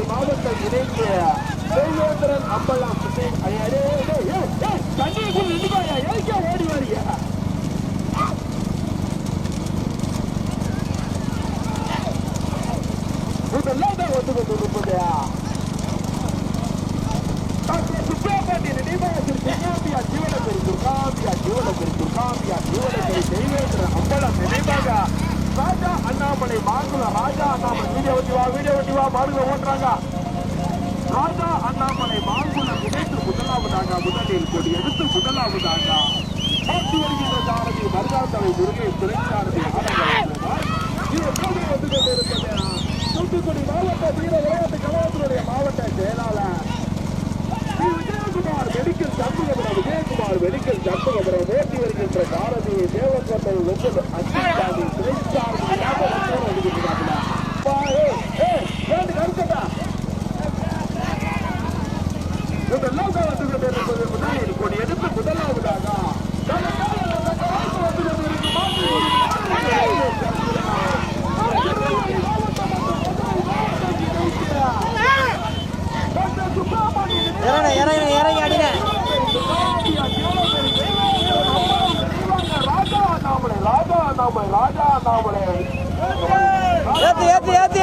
மாவட்டம் இணைந்து தேவேந்திரன் அம்பலம் தண்ணிக்குள் நின்றுக்காயா ஏற்கே ஓடி வாரியா இதெல்லாம் தான் வந்து கொண்டு இருப்பதையா சுப்பிரபாண்டி நினைவாசல் காம்பியா ஜீவனக்கரி தேவேந்திரன் அம்பலம் நினைவாக ராஜா அண்ணாமலை மாங்குல ராஜா அண்ணாமலை வீடியோ வண்டி வா மாடுல ஓட்டுறாங்க. ராஜா அண்ணாமலை மாங்குல இணைத்து முதலாவதாக முதலில் கொடி எடுத்து முதலாவதாக போட்டி வருகின்ற சாரதி மருதாத்தவை முருகை துறைசாரதி தூத்துக்குடி மாவட்ட வீர விளையாட்டு கழகத்தினுடைய மாவட்ட செயலாளர் விஜயகுமார் மெடிக்கல் சண்முகபுரம் ஓட்டி வருகின்ற சாரதியை தேவக்கோட்டை ஒவ்வொரு அஞ்சாதி எடுத்து முதலாவதாக இறங்கி அடிங்க. ராஜா அண்ணாமலை ஏத்து ஓட்டு